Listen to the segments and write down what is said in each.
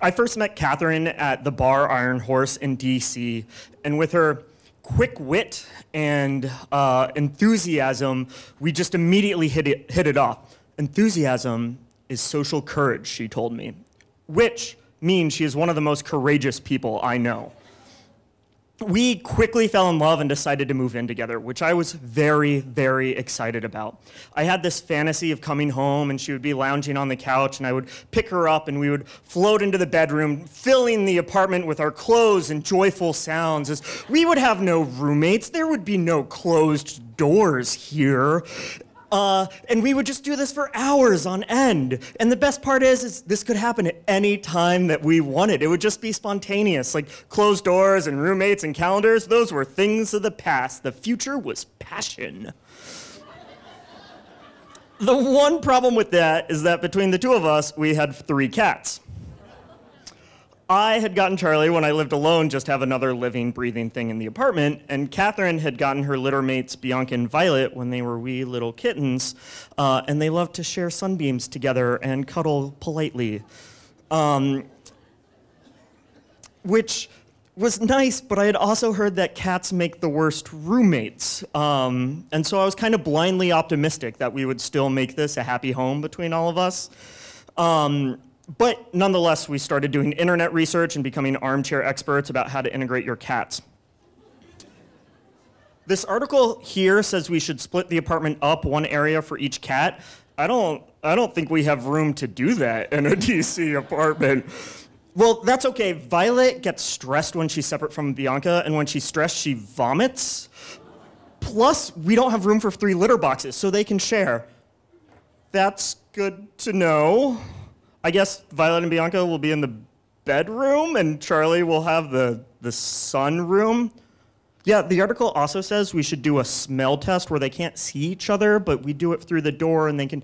I first met Catherine at the bar Iron Horse in DC, and with her quick wit and enthusiasm, we just immediately hit it off. Enthusiasm is social courage, she told me, which means she is one of the most courageous people I know. We quickly fell in love and decided to move in together, which I was very, very excited about. I had this fantasy of coming home and she would be lounging on the couch and I would pick her up and we would float into the bedroom, filling the apartment with our clothes and joyful sounds, as we would have no roommates. There would be no closed doors here. And we would just do this for hours on end. And the best part is this could happen at any time that we wanted. It would just be spontaneous. Like closed doors and roommates and calendars, those were things of the past. The future was passion. The one problem with that is that between the two of us, we had 3 cats. I had gotten Charlie when I lived alone, just have another living, breathing thing in the apartment, and Catherine had gotten her litter mates, Bianca and Violet, when they were wee little kittens, and they loved to share sunbeams together and cuddle politely. Which was nice, but I had also heard that cats make the worst roommates. And so I was kind of blindly optimistic that we would still make this a happy home between all of us. But nonetheless, we started doing internet research and becoming armchair experts about how to integrate your cats. This article here says we should split the apartment up one area for each cat. I don't think we have room to do that in a DC apartment. Well, that's okay. Violet gets stressed when she's separate from Bianca, and when she's stressed, she vomits. Plus, we don't have room for 3 litter boxes, so they can share. That's good to know. I guess Violet and Bianca will be in the bedroom, and Charlie will have the sunroom. Yeah, the article also says we should do a smell test where they can't see each other, but we do it through the door, and they can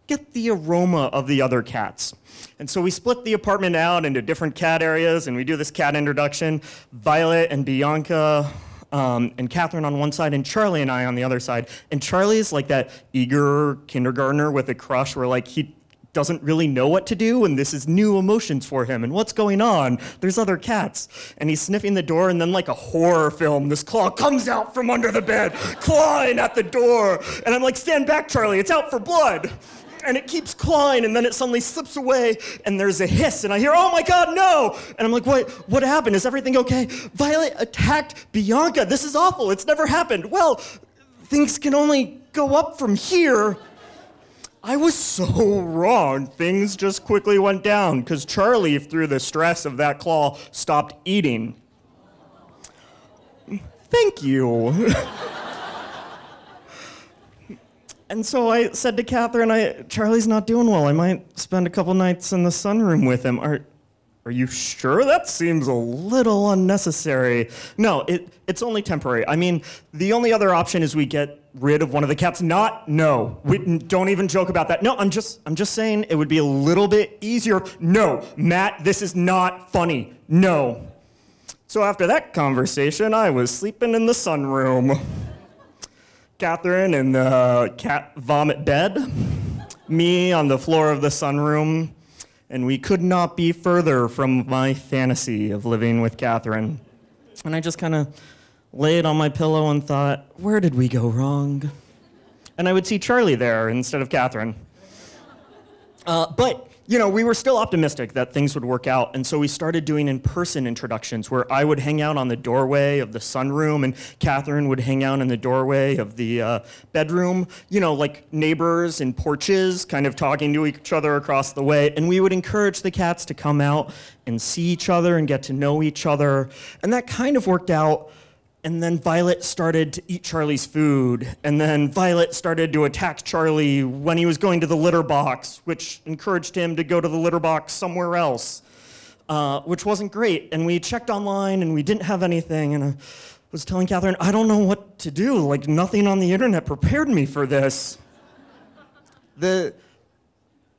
get the aroma of the other cats. And so we split the apartment out into different cat areas, and we do this cat introduction. Violet and Bianca and Catherine on one side, and Charlie and I on the other side. And Charlie's like that eager kindergartner with a crush where like he doesn't really know what to do, and this is new emotions for him, and what's going on? There's other cats. And he's sniffing the door, and then like a horror film, this claw comes out from under the bed, clawing at the door. And I'm like, stand back, Charlie, it's out for blood. And it keeps clawing, and then it suddenly slips away, and there's a hiss, and I hear, oh my God, no! And I'm like, what happened? Is everything okay? Violet attacked Bianca. This is awful, it's never happened. Well, things can only go up from here. I was so wrong. Things just quickly went down because Charlie, through the stress of that claw, stopped eating. Thank you. And so I said to Catherine, Charlie's not doing well. I might spend a couple nights in the sunroom with him. Are you sure? That seems a little unnecessary. No, it's only temporary. I mean, the only other option is we get rid of one of the cats. No. Don't even joke about that. No, I'm just saying it would be a little bit easier. No, Matt, this is not funny. No. So after that conversation, I was sleeping in the sunroom. Catherine in the cat vomit bed, me on the floor of the sunroom, and we could not be further from my fantasy of living with Catherine. And I just kind of laid on my pillow and thought, where did we go wrong? And I would see Charlie there instead of Catherine. But, you know, we were still optimistic that things would work out, and so we started doing in-person introductions where I would hang out on the doorway of the sunroom and Catherine would hang out in the doorway of the bedroom, you know, like neighbors and porches, kind of talking to each other across the way, and we would encourage the cats to come out and see each other and get to know each other, and that kind of worked out. And then Violet started to eat Charlie's food. And then Violet started to attack Charlie when he was going to the litter box, which encouraged him to go to the litter box somewhere else, which wasn't great. And we checked online and we didn't have anything. And I was telling Catherine, I don't know what to do. Like, nothing on the internet prepared me for this. The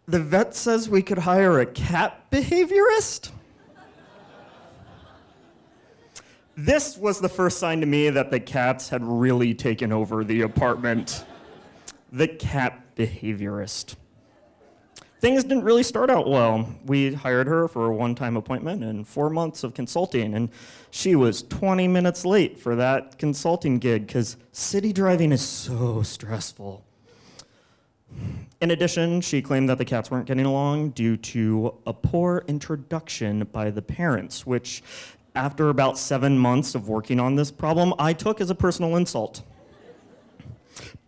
vet says we could hire a cat behaviorist. This was the first sign to me that the cats had really taken over the apartment. The cat behaviorist. things didn't really start out well. We hired her for a one-time appointment and 4 months of consulting, and she was 20 minutes late for that consulting gig because city driving is so stressful. In addition, she claimed that the cats weren't getting along due to a poor introduction by the parents, which after about 7 months of working on this problem, I took as a personal insult.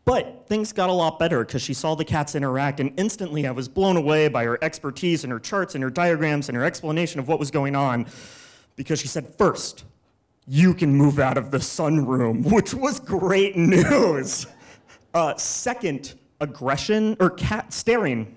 But things got a lot better because she saw the cats interact, and instantly I was blown away by her expertise and her charts and her diagrams and her explanation of what was going on, because she said, first, you can move out of the sunroom, which was great news. Second, aggression, or cat staring.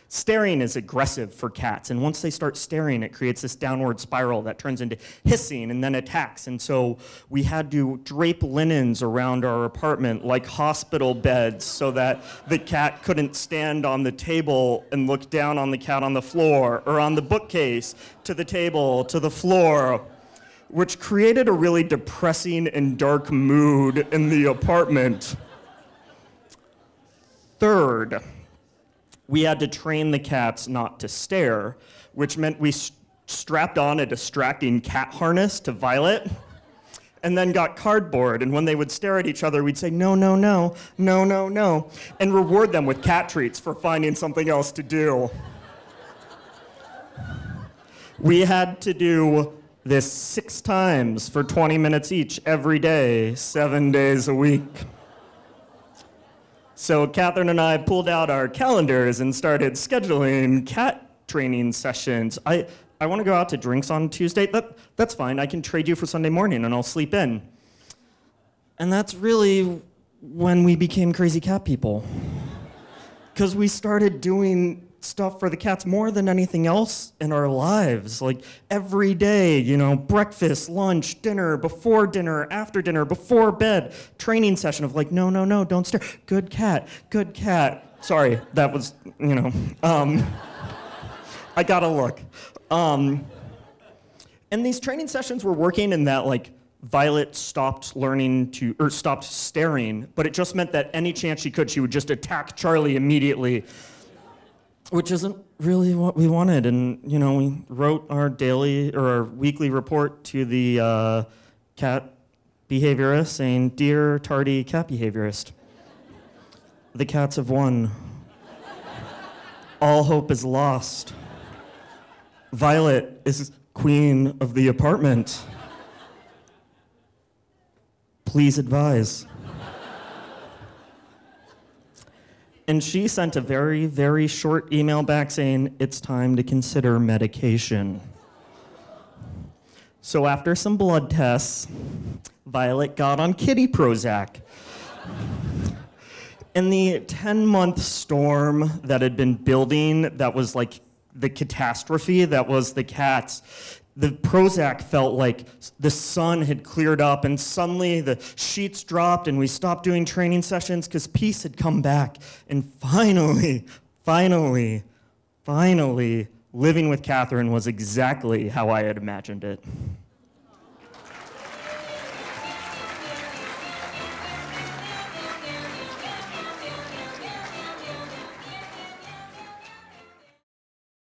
Staring is aggressive for cats, and once they start staring, it creates this downward spiral that turns into hissing and then attacks. And so we had to drape linens around our apartment like hospital beds so that the cat couldn't stand on the table and look down on the cat on the floor, or on the bookcase to the table to the floor, which created a really depressing and dark mood in the apartment. Third, we had to train the cats not to stare, which meant we strapped on a distracting cat harness to Violet, and then got cardboard, and when they would stare at each other, we'd say, no, no, no, no, no, no, and reward them with cat treats for finding something else to do. We had to do this 6 times for 20 minutes each every day, 7 days a week. So Catherine and I pulled out our calendars and started scheduling cat training sessions. I want to go out to drinks on Tuesday. That's fine. I can trade you for Sunday morning and I'll sleep in. And that's really when we became crazy cat people. Because we started doing stuff for the cats more than anything else in our lives. Like every day, breakfast, lunch, dinner, before dinner, after dinner, before bed, training session of like, no, no, no, don't stare. Good cat, good cat. Sorry, that was, I gotta look. And these training sessions were working in that like Violet stopped stopped staring, but it just meant that any chance she could, she would just attack Charlie immediately, which isn't really what we wanted. And, we wrote our our weekly report to the cat behaviorist saying, "Dear tardy cat behaviorist, the cats have won. All hope is lost. Violet is queen of the apartment. Please advise." And she sent a very, very short email back saying, "It's time to consider medication." So after some blood tests, Violet got on kitty Prozac. In the 10-month storm that had been building, that was like the catastrophe that was the cats, the Prozac felt like the sun had cleared up, and suddenly the sheets dropped and we stopped doing training sessions because peace had come back. And finally, living with Catherine was exactly how I had imagined it.